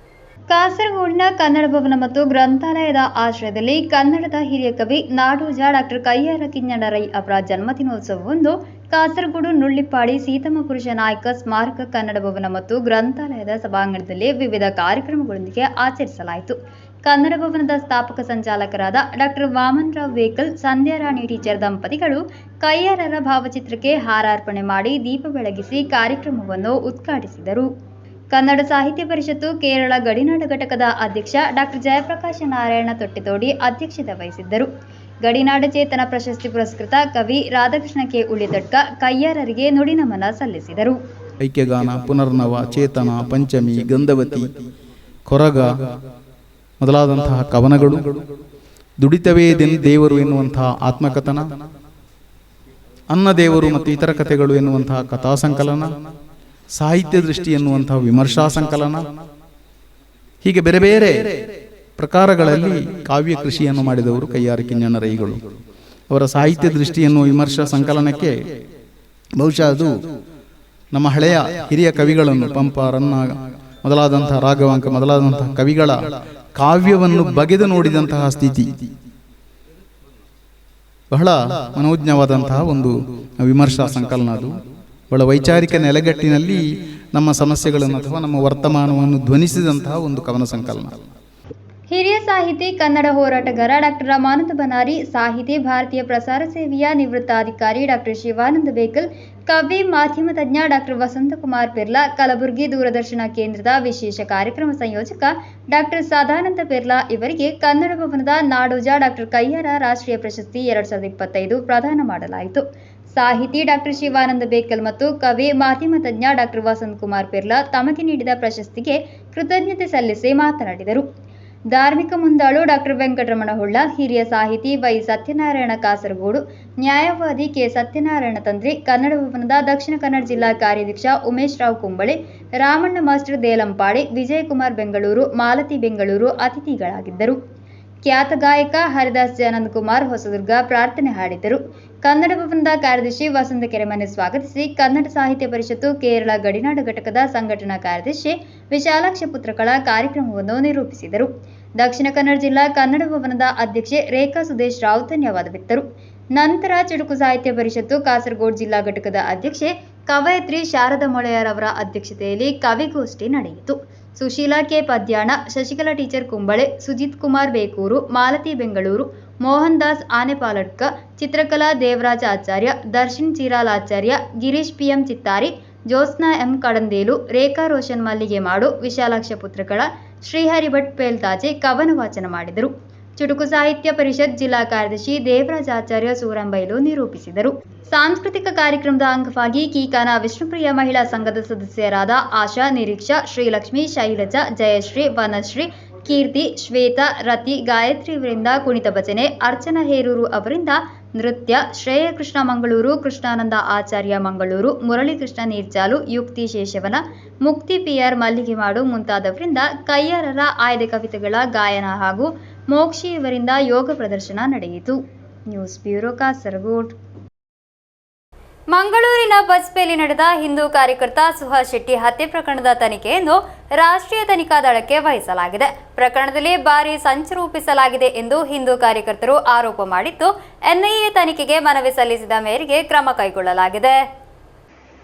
ಕಾಸರಗೋಡಿನ ಕನ್ನಡ ಭವನ ಮತ್ತು ಗ್ರಂಥಾಲಯದ ಆಶ್ರಯದಲ್ಲಿ ಕನ್ನಡದ ಹಿರಿಯ ಕವಿ ನಾಡೋಜ ಡಾಕ್ಟರ್ ಕಯ್ಯಾರ ಕಿಞ್ಞಣ್ಣ ಅವರ ಜನ್ಮದಿನೋತ್ಸವವನ್ನು ಕಾಸರಗೋಡು ನುಳ್ಳಿಪ್ಪಾಡಿ ಸೀತಮ್ಮ ಪುರುಷ ನಾಯಕ ಸ್ಮಾರಕ ಕನ್ನಡ ಭವನ ಮತ್ತು ಗ್ರಂಥಾಲಯದ ಸಭಾಂಗಣದಲ್ಲಿ ವಿವಿಧ ಕಾರ್ಯಕ್ರಮಗಳೊಂದಿಗೆ ಆಚರಿಸಲಾಯಿತು. ಕನ್ನಡ ಭವನದ ಸ್ಥಾಪಕ ಸಂಚಾಲಕರಾದ ಡಾಕ್ಟರ್ ವಾಮನ್ ರಾವ್ ವೇಕಲ್, ಸಂಧ್ಯಾ ರಾಣಿ ಟೀಚರ್ ದಂಪತಿಗಳು ಕಯ್ಯಾರರ ಭಾವಚಿತ್ರಕ್ಕೆ ಹಾರಾರ್ಪಣೆ ಮಾಡಿ ದೀಪ ಬೆಳಗಿಸಿ ಕಾರ್ಯಕ್ರಮವನ್ನು ಉದ್ಘಾಟಿಸಿದರು. ಕನ್ನಡ ಸಾಹಿತ್ಯ ಪರಿಷತ್ತು ಕೇರಳ ಗಡಿನಾಡ ಘಟಕದ ಅಧ್ಯಕ್ಷ ಡಾಕ್ಟರ್ ಜಯಪ್ರಕಾಶ ನಾರಾಯಣ ತೊಟ್ಟಿತೋಡಿ ಅಧ್ಯಕ್ಷತೆ ವಹಿಸಿದ್ದರು. ಗಡಿನಾಡ ಚೇತನ ಪ್ರಶಸ್ತಿ ಪುರಸ್ಕೃತ ಕವಿ ರಾಧಾಕೃಷ್ಣ ಕೆ ಉಳಿತಡ್ಕ ಕಯ್ಯಾರರಿಗೆ ನುಡಿನಮನ ಸಲ್ಲಿಸಿದರು. ಐಕ್ಯಗಾನ, ಪುನರ್ನವ, ಚೇತನ, ಪಂಚಮಿ, ಗಂಧವತಿ, ಕೊರಗ ಮೊದಲಾದಂತಹ ಕವನಗಳು, ದುಡಿತವೇ ದೇವರು ಎನ್ನುವಂತಹ ಆತ್ಮಕಥನ, ಅನ್ನ ದೇವರು ಮತ್ತು ಇತರ ಕಥೆಗಳು ಎನ್ನುವಂತಹ ಕಥಾ ಸಂಕಲನ, ಸಾಹಿತ್ಯ ದೃಷ್ಟಿ ಎನ್ನುವಂತಹ ವಿಮರ್ಶಾ ಸಂಕಲನ, ಹೀಗೆ ಬೇರೆ ಬೇರೆ ಪ್ರಕಾರಗಳಲ್ಲಿ ಕಾವ್ಯ ಕೃಷಿಯನ್ನು ಮಾಡಿದವರು ಕಯ್ಯಾರ ಕಿಞ್ಞಣ್ಣ ರೈಗಳು. ಅವರ ಸಾಹಿತ್ಯ ದೃಷ್ಟಿ ಎನ್ನುವ ವಿಮರ್ಶಾ ಸಂಕಲನಕ್ಕೆ ಬಹುಶಃ ಅದು ನಮ್ಮ ಹಳೆಯ ಹಿರಿಯ ಕವಿಗಳನ್ನು ಪಂಪ, ರನ್ನ ಮೊದಲಾದಂತಹ ರಾಘವಾಂಕ ಮೊದಲಾದಂತಹ ಕವಿಗಳ ಕಾವ್ಯವನ್ನು ಬಗೆದು ನೋಡಿದಂತಹ ಸ್ಥಿತಿ, ಬಹಳ ಮನೋಜ್ಞವಾದಂತಹ ಒಂದು ವಿಮರ್ಶಾ ಸಂಕಲನ. ಅದು ಬಹಳ ವೈಚಾರಿಕ ನೆಲೆಗಟ್ಟಿನಲ್ಲಿ ನಮ್ಮ ಸಮಸ್ಯೆಗಳನ್ನು ಅಥವಾ ನಮ್ಮ ವರ್ತಮಾನವನ್ನು ಧ್ವನಿಸಿದಂತಹ ಒಂದು ಕವನ ಸಂಕಲನ. ಹಿರಿಯ ಸಾಹಿತಿ, ಕನ್ನಡ ಹೋರಾಟಗಾರ ಡಾಕ್ಟರ್ ರಾಮಾನಂದ ಬನಾರಿ, ಸಾಹಿತಿ, ಭಾರತೀಯ ಪ್ರಸಾರ ಸೇವೆಯ ನಿವೃತ್ತ ಅಧಿಕಾರಿ ಡಾಕ್ಟರ್ ಶಿವಾನಂದ ಬೇಕಲ್, ಕವಿ, ಮಾಧ್ಯಮ ತಜ್ಞ ಡಾಕ್ಟರ್ ವಸಂತಕುಮಾರ್ ಪಿರ್ಲಾ, ಕಲಬುರಗಿ ದೂರದರ್ಶನ ಕೇಂದ್ರದ ವಿಶೇಷ ಕಾರ್ಯಕ್ರಮ ಸಂಯೋಜಕ ಡಾಕ್ಟರ್ ಸದಾನಂದ ಪಿರ್ಲಾ ಇವರಿಗೆ ಕನ್ನಡ ಭವನದ ನಾಡೋಜ ಡಾಕ್ಟರ್ ಕಯ್ಯಾರ ರಾಷ್ಟ್ರೀಯ ಪ್ರಶಸ್ತಿ 2025 ಪ್ರದಾನ ಮಾಡಲಾಯಿತು. ಸಾಹಿತಿ ಡಾಕ್ಟರ್ ಶಿವಾನಂದ ಬೇಕಲ್ ಮತ್ತು ಕವಿ, ಮಾಧ್ಯಮ ತಜ್ಞ ಡಾಕ್ಟರ್ ವಸಂತಕುಮಾರ್ ಪಿರ್ಲಾ ತಮಗೆ ನೀಡಿದ ಪ್ರಶಸ್ತಿಗೆ ಕೃತಜ್ಞತೆ ಸಲ್ಲಿಸಿ ಮಾತನಾಡಿದರು. ಧಾರ್ಮಿಕ ಮುಂದಾಳು ಡಾಕ್ಟರ್ ವೆಂಕಟರಮಣ ಹೊಳ್ಳ, ಹಿರಿಯ ಸಾಹಿತಿ ವೈ ಸತ್ಯನಾರಾಯಣ ಕಾಸರಗೋಡು, ನ್ಯಾಯವಾದಿ ಕೆ ಸತ್ಯನಾರಾಯಣ ತಂತ್ರಿ, ಕನ್ನಡ ಭವನದ ದಕ್ಷಿಣ ಕನ್ನಡ ಜಿಲ್ಲಾ ಕಾರ್ಯಾಧ್ಯಕ್ಷ ಉಮೇಶ್ ರಾವ್ ಕುಂಬಳೆ, ರಾಮಣ್ಣ ಮಾಸ್ಟರ್ ದೇಲಂಪಾಡಿ, ವಿಜಯಕುಮಾರ್ ಬೆಂಗಳೂರು, ಮಾಲತಿ ಬೆಂಗಳೂರು ಅತಿಥಿಗಳಾಗಿದ್ದರು. ಖ್ಯಾತ ಗಾಯಕ ಹರಿದಾಸ್ ಆನಂದ್ ಕುಮಾರ್ ಹೊಸದುರ್ಗ ಪ್ರಾರ್ಥನೆ ಹಾಡಿದರು. ಕನ್ನಡ ಭವನದ ಕಾರ್ಯದರ್ಶಿ ವಸಂತ ಕೆರೆಮನೆ ಸ್ವಾಗತಿಸಿ, ಕನ್ನಡ ಸಾಹಿತ್ಯ ಪರಿಷತ್ತು ಕೇರಳ ಗಡಿನಾಡ ಘಟಕದ ಸಂಘಟನಾ ಕಾರ್ಯದರ್ಶಿ ವಿಶಾಲಾಕ್ಷ ಪುತ್ರಕಳ ಕಾರ್ಯಕ್ರಮವನ್ನು ನಿರೂಪಿಸಿದರು. ದಕ್ಷಿಣ ಕನ್ನಡ ಜಿಲ್ಲಾ ಕನ್ನಡ ಭವನದ ಅಧ್ಯಕ್ಷೆ ರೇಖಾ ಸುದೇಶ್ ರಾವ್ ಧನ್ಯವಾದವಿತ್ತರು. ನಂತರ ಚುಟುಕು ಸಾಹಿತ್ಯ ಪರಿಷತ್ತು ಕಾಸರಗೋಡು ಜಿಲ್ಲಾ ಘಟಕದ ಅಧ್ಯಕ್ಷೆ ಕವಯತ್ರಿ ಶಾರದಾ ಮೊಳೆಯರ್ ಅವರ ಅಧ್ಯಕ್ಷತೆಯಲ್ಲಿ ಕವಿಗೋಷ್ಠಿ ನಡೆಯಿತು. ಸುಶೀಲಾ ಕೆ ಪದ್ಯಾಣ, ಶಶಿಕಲಾ ಟೀಚರ್ ಕುಂಬಳೆ, ಸುಜಿತ್ ಕುಮಾರ್ ಬೇಕೂರು, ಮಾಲತಿ ಬೆಂಗಳೂರು, ಮೋಹನ್ ದಾಸ್ ಆನೆಪಾಲಡ್ಕ, ಚಿತ್ರಕಲಾ ದೇವರಾಜ ಆಚಾರ್ಯ, ದರ್ಶನ್ ಚೀರಾಲಾಚಾರ್ಯ, ಗಿರೀಶ್ ಪಿಎಂ ಚಿತ್ತಾರಿ, ಜ್ಯೋತ್ಸ್ನಾ ಎಂ ಕಡಂದೇಲು, ರೇಖಾ ರೋಷನ್ ಮಲ್ಲಿಗೆ ಮಾಡು, ವಿಶಾಲಾಕ್ಷ ಪುತ್ರಕಳ, ಶ್ರೀಹರಿ ಭಟ್ ಪೇಲ್ತಾಜೆ ಕವನ ವಾಚನ ಮಾಡಿದರು. ಚುಟುಕು ಸಾಹಿತ್ಯ ಪರಿಷತ್ ಜಿಲ್ಲಾ ಕಾರ್ಯದರ್ಶಿ ದೇವರಾಜ ಆಚಾರ್ಯ ಸೂರಂಬೈಲು ನಿರೂಪಿಸಿದರು. ಸಾಂಸ್ಕೃತಿಕ ಕಾರ್ಯಕ್ರಮದ ಅಂಗವಾಗಿ ಕೀಕಾನ ವಿಷ್ಣುಪ್ರಿಯ ಮಹಿಳಾ ಸಂಘದ ಸದಸ್ಯರಾದ ಆಶಾ, ನಿರೀಕ್ಷಾ, ಶ್ರೀಲಕ್ಷ್ಮಿ, ಶೈಲಜಾ, ಜಯಶ್ರೀ, ವನಶ್ರೀ, ಕೀರ್ತಿ, ಶ್ವೇತಾ, ರತಿ, ಗಾಯತ್ರಿ ಇವರಿಂದ ಕುಣಿತ ಭಜನೆ, ಅರ್ಚನಾ ಹೇರೂರು ಅವರಿಂದ ನೃತ್ಯ, ಶ್ರೇಯ ಕೃಷ್ಣ ಮಂಗಳೂರು, ಕೃಷ್ಣಾನಂದ ಆಚಾರ್ಯ ಮಂಗಳೂರು, ಮುರಳೀಕೃಷ್ಣ ನೀರ್ಚಾಲು, ಯುಕ್ತಿ ಶೇಷವನ, ಮುಕ್ತಿ ಪಿಆರ್ ಮಲ್ಲಿಗೆಮಾಡು ಮುಂತಾದವರಿಂದ ಕಯ್ಯಾರರ ಆಯ್ದ ಕವಿತೆಗಳ ಗಾಯನ ಹಾಗೂ ಮೋಕ್ಷಿ ಇವರಿಂದ ಯೋಗ ಪ್ರದರ್ಶನ ನಡೆಯಿತು. News bureau Kasaragod. ಮಂಗಳೂರಿನ ಬಜ್ಪೆಯಲ್ಲಿ ನಡೆದ ಹಿಂದೂ ಕಾರ್ಯಕರ್ತ ಸುಹಾಸ್ ಶೆಟ್ಟಿ ಹತ್ಯೆ ಪ್ರಕರಣದ ತನಿಖೆಯನ್ನು ರಾಷ್ಟ್ರೀಯ ತನಿಖಾ ದಳಕ್ಕೆ ವಹಿಸಲಾಗಿದೆ. ಪ್ರಕರಣದಲ್ಲಿ ಭಾರೀ ಸಂಚು ರೂಪಿಸಲಾಗಿದೆ ಎಂದು ಹಿಂದೂ ಕಾರ್ಯಕರ್ತರು ಆರೋಪ ಮಾಡಿದ್ದು, ಎನ್ಐಎ ತನಿಖೆಗೆ ಮನವಿ ಸಲ್ಲಿಸಿದ ಮೇರೆಗೆ ಕ್ರಮ ಕೈಗೊಳ್ಳಲಾಗಿದೆ.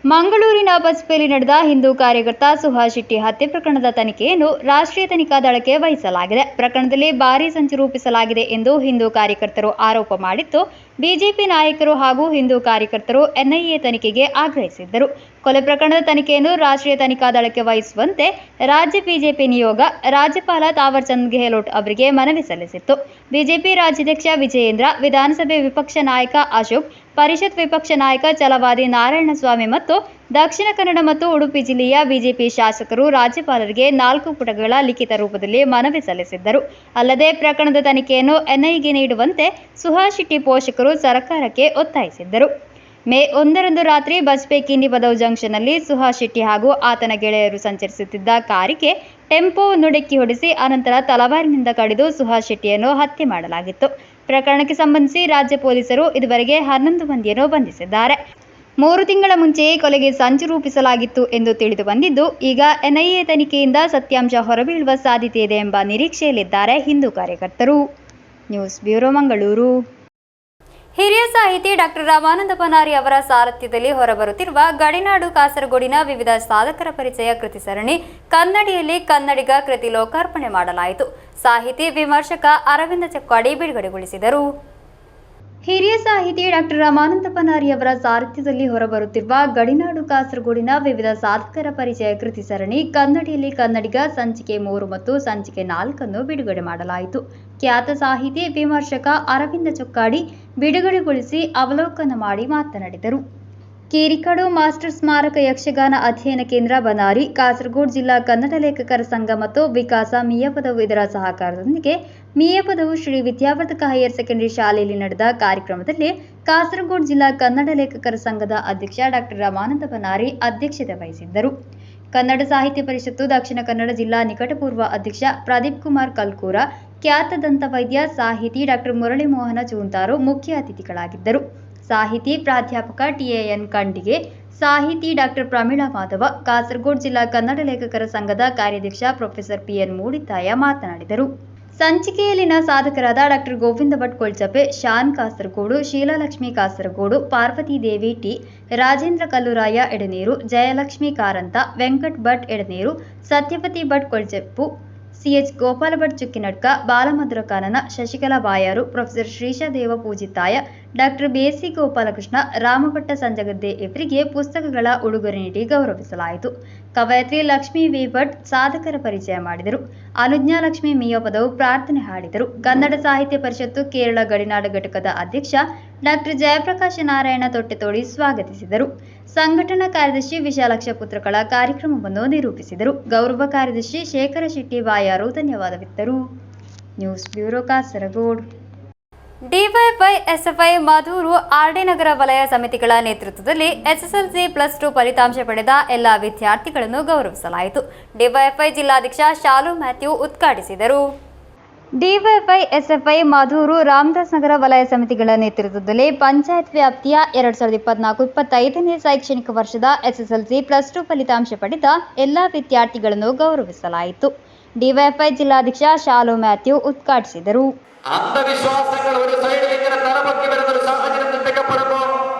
ಮಂಗಳೂರಿನ ಬಜ್ಪೆಯಲ್ಲಿ ನಡೆದ ಹಿಂದೂ ಕಾರ್ಯಕರ್ತ ಸುಹಾಸ್ ಶೆಟ್ಟಿ ಹತ್ಯೆ ಪ್ರಕರಣದ ತನಿಖೆಯನ್ನು ರಾಷ್ಟ್ರೀಯ ತನಿಖಾ ದಳಕ್ಕೆ ವಹಿಸಲಾಗಿದೆ. ಪ್ರಕರಣದಲ್ಲಿ ಭಾರೀ ಸಂಚು ರೂಪಿಸಲಾಗಿದೆ ಎಂದು ಹಿಂದೂ ಕಾರ್ಯಕರ್ತರು ಆರೋಪ ಮಾಡಿದ್ದು, ಬಿಜೆಪಿ ನಾಯಕರು ಹಾಗೂ ಹಿಂದೂ ಕಾರ್ಯಕರ್ತರು ಎನ್ಐಎ ತನಿಖೆಗೆ ಆಗ್ರಹಿಸಿದ್ದರು. ಕೊಲೆ ಪ್ರಕರಣದ ತನಿಖೆಯನ್ನು ರಾಷ್ಟ್ರೀಯ ತನಿಖಾ ದಳಕ್ಕೆ ವಹಿಸುವಂತೆ ರಾಜ್ಯ ಬಿಜೆಪಿ ನಿಯೋಗ ರಾಜ್ಯಪಾಲ ತಾವರ್ ಚಂದ್ ಗೆಹ್ಲೋಟ್ ಅವರಿಗೆ ಮನವಿ ಸಲ್ಲಿಸಿತ್ತು. ಬಿಜೆಪಿ ರಾಜ್ಯಾಧ್ಯಕ್ಷ ವಿಜಯೇಂದ್ರ, ವಿಧಾನಸಭೆ ವಿಪಕ್ಷ ನಾಯಕ ಅಶೋಕ್, ಪರಿಷತ್ ವಿಪಕ್ಷ ನಾಯಕ ಛಲವಾದಿ ನಾರಾಯಣಸ್ವಾಮಿ ಮತ್ತು ದಕ್ಷಿಣ ಕನ್ನಡ ಮತ್ತು ಉಡುಪಿ ಜಿಲ್ಲೆಯ ಬಿಜೆಪಿ ಶಾಸಕರು ರಾಜ್ಯಪಾಲರಿಗೆ 4 ಪುಟಗಳ ಲಿಖಿತ ರೂಪದಲ್ಲಿ ಮನವಿ ಸಲ್ಲಿಸಿದ್ದರು. ಅಲ್ಲದೆ ಪ್ರಕರಣದ ತನಿಖೆಯನ್ನು ಎನ್ಐಎಗೆ ನೀಡುವಂತೆ ಸುಹಾಸ್ ಶೆಟ್ಟಿ ಪೋಷಕರು ಸರ್ಕಾರಕ್ಕೆ ಒತ್ತಾಯಿಸಿದ್ದರು. ಮೇ 1ರಂದು ರಾತ್ರಿ ಬಜ್ಪೆ ಕಿಂಡಿ ಬದೌ ಜಂಕ್ಷನ್ನಲ್ಲಿ ಸುಹಾಸ್ ಶೆಟ್ಟಿ ಹಾಗೂ ಆತನ ಗೆಳೆಯರು ಸಂಚರಿಸುತ್ತಿದ್ದ ಕಾರಿಗೆ ಟೆಂಪೋವನ್ನು ಡಿಕ್ಕಿ ಹೊಡೆಸಿ ಅನಂತರ ತಲವಾರಿನಿಂದ ಕಡಿದು ಸುಹಾಸ್ ಶೆಟ್ಟಿಯನ್ನು ಹತ್ಯೆ ಮಾಡಲಾಗಿತ್ತು. ಪ್ರಕರಣಕ್ಕೆ ಸಂಬಂಧಿಸಿ ರಾಜ್ಯ ಪೊಲೀಸರು ಇದುವರೆಗೆ 11 ಮಂದಿಯನ್ನು ಬಂಧಿಸಿದ್ದಾರೆ. 3 ತಿಂಗಳ ಮುಂಚೆಯೇ ಕೊಲೆಗೆ ಸಂಚು ರೂಪಿಸಲಾಗಿತ್ತು ಎಂದು ತಿಳಿದು ಬಂದಿದ್ದು, ಈಗ ಎನ್ಐಎ ತನಿಖೆಯಿಂದ ಸತ್ಯಾಂಶ ಹೊರಬೀಳುವ ಸಾಧ್ಯತೆ ಇದೆ ಎಂಬ ನಿರೀಕ್ಷೆಯಲ್ಲಿದ್ದಾರೆ ಹಿಂದೂ ಕಾರ್ಯಕರ್ತರು. News bureau, Mangaluru. ಹಿರಿಯ ಸಾಹಿತಿ ಡಾಕ್ಟರ್ ರಾಮಾನಂದ ಪನಾರಿ ಅವರ ಸಾರಥ್ಯದಲ್ಲಿ ಹೊರಬರುತ್ತಿರುವ ಗಡಿನಾಡು ಕಾಸರಗೋಡಿನ ವಿವಿಧ ಸಾಧಕರ ಪರಿಚಯ ಕೃತಿ ಸರಣಿ ಕನ್ನಡಿಯಲ್ಲಿ ಕನ್ನಡಿಗ ಕೃತಿ ಲೋಕಾರ್ಪಣೆ ಮಾಡಲಾಯಿತು. ಸಾಹಿತಿ ವಿಮರ್ಶಕ ಅರವಿಂದ ಚಕ್ವಾಡಿ ಬಿಡುಗಡೆಗೊಳಿಸಿದರು. ಹಿರಿಯ ಸಾಹಿತಿ ಡಾಕ್ಟರ್ ರಾಮಾನಂದ ಪನಾರಿ ಅವರ ಸಾರಥ್ಯದಲ್ಲಿ ಹೊರಬರುತ್ತಿರುವ ಗಡಿನಾಡು ಕಾಸರಗೋಡಿನ ವಿವಿಧ ಸಾಧಕರ ಪರಿಚಯ ಕೃತಿ ಸರಣಿ ಕನ್ನಡಿಯಲ್ಲಿ ಕನ್ನಡಿಗ ಸಂಚಿಕೆ 3 ಮತ್ತು ಸಂಚಿಕೆ 4 ಅನ್ನು ಬಿಡುಗಡೆ ಮಾಡಲಾಯಿತು. ಖ್ಯಾತ ಸಾಹಿತಿ ವಿಮರ್ಶಕ ಅರವಿಂದ ಚೊಕ್ಕಾಡಿ ಬಿಡುಗಡೆಗೊಳಿಸಿ ಅವಲೋಕನ ಮಾಡಿ ಮಾತನಾಡಿದರು. ಕೀರಿಕಡು ಮಾಸ್ಟರ್ ಸ್ಮಾರಕ ಯಕ್ಷಗಾನ ಅಧ್ಯಯನ ಕೇಂದ್ರ ಬನಾರಿ, ಕಾಸರಗೋಡು ಜಿಲ್ಲಾ ಕನ್ನಡ ಲೇಖಕರ ಸಂಘ ಮತ್ತು ವಿಕಾಸ ಮಿಯಪದವು ಇದರ ಸಹಕಾರದೊಂದಿಗೆ ಮಿಯಪದವು ಶ್ರೀ ವಿದ್ಯಾವರ್ಧಕ ಹೈಯರ್ ಸೆಕೆಂಡರಿ ಶಾಲೆಯಲ್ಲಿ ನಡೆದ ಕಾರ್ಯಕ್ರಮದಲ್ಲಿ ಕಾಸರಗೋಡು ಜಿಲ್ಲಾ ಕನ್ನಡ ಲೇಖಕರ ಸಂಘದ ಅಧ್ಯಕ್ಷ ಡಾಕ್ಟರ್ ರಾಮಾನಂದ ಪನಾರಿ ಅಧ್ಯಕ್ಷತೆ ವಹಿಸಿದ್ದರು. ಕನ್ನಡ ಸಾಹಿತ್ಯ ಪರಿಷತ್ತು ದಕ್ಷಿಣ ಕನ್ನಡ ಜಿಲ್ಲಾ ನಿಕಟಪೂರ್ವ ಅಧ್ಯಕ್ಷ ಪ್ರದೀಪ್ ಕುಮಾರ್ ಕಲ್ಕೂರ, ಖ್ಯಾತ ದಂತವೈದ್ಯ ಸಾಹಿತಿ ಡಾಕ್ಟರ್ ಮುರಳಿ ಮೋಹನ ಚೂಂತಾರು ಮುಖ್ಯ ಅತಿಥಿಗಳಾಗಿದ್ದರು. ಸಾಹಿತಿ ಪ್ರಾಧ್ಯಾಪಕ ಟಿಎಎನ್ ಕಂಡಿಗೆ, ಸಾಹಿತಿ ಡಾಕ್ಟರ್ ಪ್ರಮೀಳಾ ಮಾಧವ, ಕಾಸರಗೋಡು ಜಿಲ್ಲಾ ಕನ್ನಡ ಲೇಖಕರ ಸಂಘದ ಕಾರ್ಯಾಧ್ಯಕ್ಷ ಪ್ರೊಫೆಸರ್ ಪಿಎನ್ ಮೂಡಿತಾಯ ಮಾತನಾಡಿದರು. ಸಂಚಿಕೆಯಲ್ಲಿನ ಸಾಧಕರಾದ ಡಾಕ್ಟರ್ ಗೋವಿಂದ ಭಟ್ ಕೊಳ್ಚಪೆ, ಶಾನ್ ಕಾಸರಗೋಡು, ಶೀಲಾಲಕ್ಷ್ಮಿ ಕಾಸರಗೋಡು, ಪಾರ್ವತಿ ದೇವಿ ಟಿ, ರಾಜೇಂದ್ರ ಕಲ್ಲುರಾಯ ಎಡನೀರು, ಜಯಲಕ್ಷ್ಮಿ ಕಾರಂತ, ವೆಂಕಟ್ ಭಟ್ ಎಡನೀರು, ಸತ್ಯವತಿ ಭಟ್ ಕೊಳ್ಚೆಪ್ಪು, ಸಿಎಚ್ ಗೋಪಾಲ ಭಟ್ ಚುಕ್ಕಿನಡ್ಕ, ಬಾಲಮಧುರ ಕಾನನ, ಶಶಿಕಲಾ ಬಾಯಾರು, ಪ್ರೊಫೆಸರ್ ಶ್ರೀಶದೇವ ಪೂಜಿತಾಯ, ಡಾಕ್ಟರ್ ಬೇಸಿ ಗೋಪಾಲಕೃಷ್ಣ, ರಾಮಭಟ್ಟ ಸಂಜಗದ್ದೆ ಇವರಿಗೆ ಪುಸ್ತಕಗಳ ಉಡುಗೊರೆ ನೀಡಿ ಗೌರವಿಸಲಾಯಿತು. ಕವಯತ್ರಿ ಲಕ್ಷ್ಮೀ ವಿ ಭಟ್ ಸಾಧಕರ ಪರಿಚಯ ಮಾಡಿದರು. ಅನುಜ್ಞಾ ಲಕ್ಷ್ಮಿ ಮಿಯಪದವು ಪ್ರಾರ್ಥನೆ ಹಾಡಿದರು. ಕನ್ನಡ ಸಾಹಿತ್ಯ ಪರಿಷತ್ತು ಕೇರಳ ಗಡಿನಾಡು ಘಟಕದ ಅಧ್ಯಕ್ಷ ಡಾಕ್ಟರ್ ಜಯಪ್ರಕಾಶ ನಾರಾಯಣ ತೊಟ್ಟೆತೋಡಿ ಸ್ವಾಗತಿಸಿದರು. ಸಂಘಟನಾ ಕಾರ್ಯದರ್ಶಿ ವಿಶಾಲಾಕ್ಷ ಪುತ್ರಕಳ ಕಾರ್ಯಕ್ರಮವನ್ನು ನಿರೂಪಿಸಿದರು. ಗೌರವ ಕಾರ್ಯದರ್ಶಿ ಶೇಖರ ಶೆಟ್ಟಿ ಬಾಯಾರು ಧನ್ಯವಾದವಿತ್ತರು. News bureau, Kasaragod. DYFI SFI Madhur RD Nagar ವಲಯ ಸಮಿತಿಗಳ ನೇತೃತ್ವದಲ್ಲಿ ಎಸ್ಎಸ್ಎಲ್ಸಿ +2 ಫಲಿತಾಂಶ ಪಡೆದ ಎಲ್ಲ ವಿದ್ಯಾರ್ಥಿಗಳನ್ನು ಗೌರವಿಸಲಾಯಿತು. ಡಿವೈಎಫ್ಐ ಜಿಲ್ಲಾಧ್ಯಕ್ಷ ಶಾಲು ಮ್ಯಾಥ್ಯೂ ಉದ್ಘಾಟಿಸಿದರು. ಡಿವೈಎಫ್ಐ ಎಸ್ಎಫ್ಐ ಮಧೂರು ರಾಮದಾಸ್ ನಗರ ವಲಯ ಸಮಿತಿಗಳ ನೇತೃತ್ವದಲ್ಲಿ ಪಂಚಾಯತ್ ವ್ಯಾಪ್ತಿಯ 2024-25ನೇ ಶೈಕ್ಷಣಿಕ ವರ್ಷದ ಎಸ್ಎಸ್ಎಲ್ಸಿ +2 ಫಲಿತಾಂಶ ಪಡೆದ ಎಲ್ಲ ವಿದ್ಯಾರ್ಥಿಗಳನ್ನು ಗೌರವಿಸಲಾಯಿತು. ಡಿವೈಎಫ್ಐ ಜಿಲ್ಲಾಧ್ಯಕ್ಷ ಶಾಲು ಮ್ಯಾಥ್ಯೂ ಉದ್ಘಾಟಿಸಿದರು. അന്ധവിശ്വാസങ്ങൾ ഒരു സൈഡിൽ ഇങ്ങനെ തലപൊക്കി വരുന്ന ഒരു സാഹചര്യം സൃഷ്ടിക്കപ്പെടുമ്പോൾ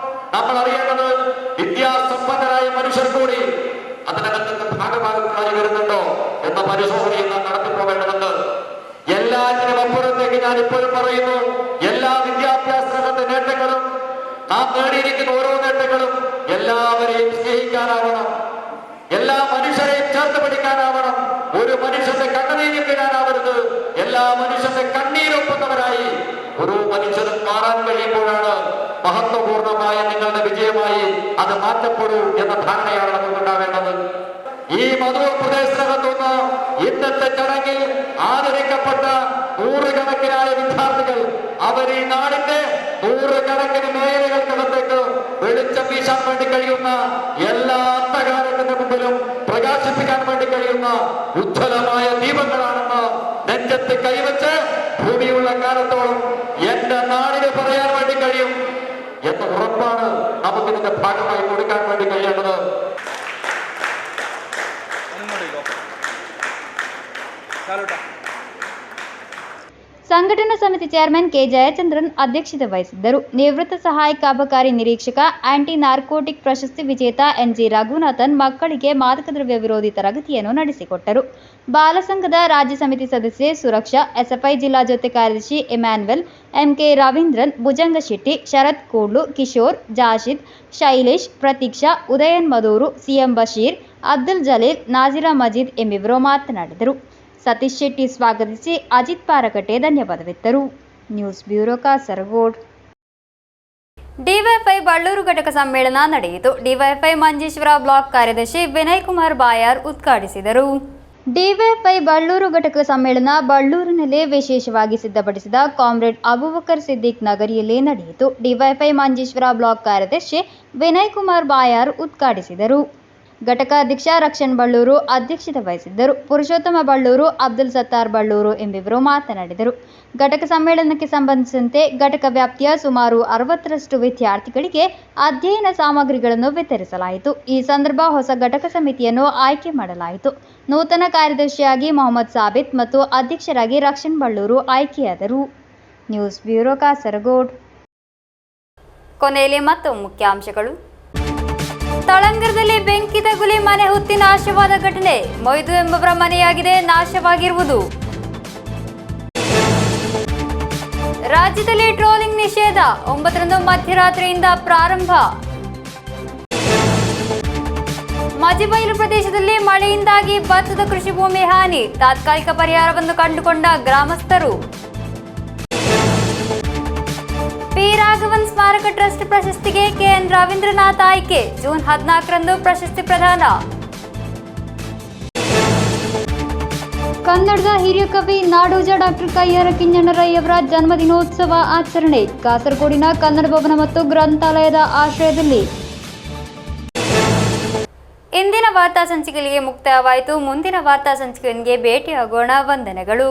നമ്മൾ അറിയേണ്ടത് വിദ്യാസമ്പന്നരായ മനുഷ്യർ കൂടി അതിനകത്ത് ഭാഗഭാഗങ്ങളായി വരുന്നുണ്ടോ എന്ന പരിശോധനയിൽ നാം നടത്തിപ്പോകേണ്ടതുണ്ട്. എല്ലാറ്റിനും അപ്പുറത്തേക്ക് ഞാൻ ഇപ്പോഴും പറയുന്നു, എല്ലാ വിദ്യാഭ്യാസ രംഗത്തെ നേട്ടങ്ങളും നാം നേടിയിരിക്കുന്ന ഓരോ നേട്ടങ്ങളും എല്ലാവരെയും സ്നേഹിക്കാനാവണം, എല്ലാ മനുഷ്യരെയും ചേർത്ത് പിടിക്കാനാവണം. ഒരു മനുഷ്യന്റെ കണ്ണുനീരിൽ വീഴാനാവരുത്. എല്ലാ മനുഷ്യന്റെ കണ്ണീരൊപ്പുന്നവരായി ഒരു മനുഷ്യന് മാറാൻ കഴിയുമ്പോഴാണ് മഹത്വപൂർണമായ നിങ്ങളുടെ വിജയമായി അത് മാറ്റപ്പെടൂ എന്ന ധാരണയാണ് നമുക്കുണ്ടാവേണ്ടത്. ഈ മധൂർ പ്രദേശത്തിനകത്തുനിന്ന് ഇന്നത്തെ ചടങ്ങിൽ ആദരിക്കപ്പെട്ട നൂറുകണക്കിനായ വിദ്യാർത്ഥികൾ അവർ ഈ നാടിന്റെ നൂറുകണക്കിന് മേഖലകൾക്കകത്തേക്ക് വെളിച്ചം വീശാൻ വേണ്ടി കഴിയുന്ന എല്ലാ അന്ധകാരത്തിന്റെ മുമ്പിലും പ്രകാശിപ്പിക്കാൻ വേണ്ടി കഴിയുന്ന ഉജ്ജ്വലമായ ദീപങ്ങളാണെന്ന് നെഞ്ചത്ത് കൈവച്ച് ഭൂമിയുള്ള കാലത്തോളം എന്റെ നാടിന് പറയാൻ വേണ്ടി കഴിയും. എന്ന ഉറപ്പാണ് നമുക്ക് ഇതിന്റെ ഭാഗമായി കൊടുക്കാൻ വേണ്ടി കഴിയേണ്ടത്. ಸಂಘಟನಾ ಸಮಿತಿ ಚೇರ್ಮನ್ ಕೆ ಜಯಚಂದ್ರನ್ ಅಧ್ಯಕ್ಷತೆ ವಹಿಸಿದ್ದರು. ನಿವೃತ್ತ ಸಹಾಯಕ ಅಬಕಾರಿ ನಿರೀಕ್ಷಕ ಆಂಟಿ ನಾರ್ಕೋಟಿಕ್ ಪ್ರಶಸ್ತಿ ವಿಜೇತ ಎನ್ಜಿ ರಘುನಾಥನ್ ಮಕ್ಕಳಿಗೆ ಮಾದಕ ದ್ರವ್ಯ ವಿರೋಧಿ ತರಗತಿಯನ್ನು ನಡೆಸಿಕೊಟ್ಟರು. ಬಾಲಸಂಘದ ರಾಜ್ಯ ಸಮಿತಿ ಸದಸ್ಯೆ ಸುರಕ್ಷಾ, ಎಸ್ಎಫ್ಐ ಜಿಲ್ಲಾ ಜೊತೆ ಕಾರ್ಯದರ್ಶಿ ಇಮ್ಯಾನ್ಯುಯಲ್, ಎಂಕೆ ರವೀಂದ್ರನ್, ಭುಜಂಗ ಶೆಟ್ಟಿ, ಶರತ್ ಕೂಡ್ಲು, ಕಿಶೋರ್, ಜಾಶಿದ್, ಶೈಲೇಶ್, ಪ್ರತೀಕ್ಷಾ, ಉದಯನ್ ಮದೂರು, ಸಿಎಂ ಬಶೀರ್, ಅಬ್ದುಲ್ ಜಲೀಲ್, ನಾಜಿರಾ ಮಜೀದ್ ಎಂಬಿವರು ಮಾತನಾಡಿದರು. ಸತೀಶ್ ಶೆಟ್ಟಿ ಸ್ವಾಗತಿಸಿ ಅಜಿತ್ ಪಾರಕಟ್ಟೆ ಧನ್ಯವಾದವಿತ್ತರು. News bureau Kasaragod. DYFI Ballur ಘಟಕ ಸಮ್ಮೇಳನ ನಡೆಯಿತು. ಡಿವೈಎಫ್ಐ ಮಂಜೇಶ್ವರ ಬ್ಲಾಕ್ ಕಾರ್ಯದರ್ಶಿ ವಿನಯ್ ಕುಮಾರ್ ಬಾಯಾರ್ ಉದ್ಘಾಟಿಸಿದರು. ಡಿವೈಎಫ್ಐ ಬಳ್ಳೂರು ಘಟಕ ಸಮ್ಮೇಳನ ಬಳ್ಳೂರಿನಲ್ಲಿ ವಿಶೇಷವಾಗಿ ಸಿದ್ಧಪಡಿಸಿದ ಕಾಮ್ರೇಡ್ ಅಬೂಬಕರ್ ಸಿದ್ದಿಕ್ ನಗರಿಯಲ್ಲಿ ನಡೆಯಿತು. ಡಿವೈಎಫ್ಐ ಮಂಜೇಶ್ವರ ಬ್ಲಾಕ್ ಕಾರ್ಯದರ್ಶಿ ವಿನಯ್ ಕುಮಾರ್ ಬಾಯಾರ್ ಉದ್ಘಾಟಿಸಿದರು. ಘಟಕ ಅಧ್ಯಕ್ಷ ರಕ್ಷಣ್ ಬಳ್ಳೂರು ಅಧ್ಯಕ್ಷತೆ ವಹಿಸಿದ್ದರು. ಪುರುಷೋತ್ತಮ ಬಳ್ಳೂರು, ಅಬ್ದುಲ್ ಸತ್ತಾರ್ ಬಳ್ಳೂರು ಎಂಬಿವರು ಮಾತನಾಡಿದರು. ಘಟಕ ಸಮ್ಮೇಳನಕ್ಕೆ ಸಂಬಂಧಿಸಿದಂತೆ ಘಟಕ ವ್ಯಾಪ್ತಿಯ ಸುಮಾರು 60ರಷ್ಟು ವಿದ್ಯಾರ್ಥಿಗಳಿಗೆ ಅಧ್ಯಯನ ಸಾಮಗ್ರಿಗಳನ್ನು ವಿತರಿಸಲಾಯಿತು. ಈ ಸಂದರ್ಭ ಹೊಸ ಘಟಕ ಸಮಿತಿಯನ್ನು ಆಯ್ಕೆ ಮಾಡಲಾಯಿತು. ನೂತನ ಕಾರ್ಯದರ್ಶಿಯಾಗಿ ಮೊಹಮ್ಮದ್ ಸಾಬಿತ್ ಮತ್ತು ಅಧ್ಯಕ್ಷರಾಗಿ ರಕ್ಷಣ್ ಬಳ್ಳೂರು ಆಯ್ಕೆಯಾದರು. News bureau Kasaragod. ಕೊನೆಯಲ್ಲಿ ಮತ್ತೊಮ್ಮೆ ಮುಖ್ಯಾಂಶಗಳು. ತಳಂಗರದಲ್ಲಿ ಬೆಂಕಿ ತಗುಲಿ ಮನೆ ಹೊತ್ತಿ ನಾಶವಾದ ಘಟನೆ. ಮೊಯ್ದು ಎಂಬವರ ಮನೆಯಾಗಿದೆ ನಾಶವಾಗಿರುವುದು. ರಾಜ್ಯದಲ್ಲಿ ಟ್ರೋಲಿಂಗ್ ನಿಷೇಧ 9ರಂದು ಮಧ್ಯರಾತ್ರಿಯಿಂದ ಪ್ರಾರಂಭ. ಮಜಿಬೈಲು ಪ್ರದೇಶದಲ್ಲಿ ಮಳೆಯಿಂದಾಗಿ ಭತ್ತದ ಕೃಷಿ ಭೂಮಿ ಹಾನಿ. ತಾತ್ಕಾಲಿಕ ಪರಿಹಾರವನ್ನು ಕಂಡುಕೊಂಡ ಗ್ರಾಮಸ್ಥರು. ಪಿ ರಾಘವನ್ ಸ್ಮಾರಕ ಟ್ರಸ್ಟ್ ಪ್ರಶಸ್ತಿಗೆ ಕೆಎನ್ ರವೀಂದ್ರನಾಥ್ ಆಯ್ಕೆ. ಜೂನ್ 14ರಂದು ಪ್ರಶಸ್ತಿ ಪ್ರದಾನ. ಕನ್ನಡದ ಹಿರಿಯ ಕವಿ ನಾಡೋಜ ಡಾಕ್ಟರ್ ಕಯ್ಯಾರ ಕಿಞ್ಞಣ್ಣರಯ್ಯವರ ಜನ್ಮದಿನೋತ್ಸವ ಆಚರಣೆ ಕಾಸರಗೋಡಿನ ಕನ್ನಡ ಭವನ ಮತ್ತು ಗ್ರಂಥಾಲಯದ ಆಶ್ರಯದಲ್ಲಿ. ಇಂದಿನ ವಾರ್ತಾ ಸಂಚಿಕೆಗೆ ಮುಕ್ತಾಯವಾಯಿತು. ಮುಂದಿನ ವಾರ್ತಾ ಸಂಚಿಕೆಯೊಂದಿಗೆ ಭೇಟಿಯಾಗೋಣ. ವಂದನೆಗಳು.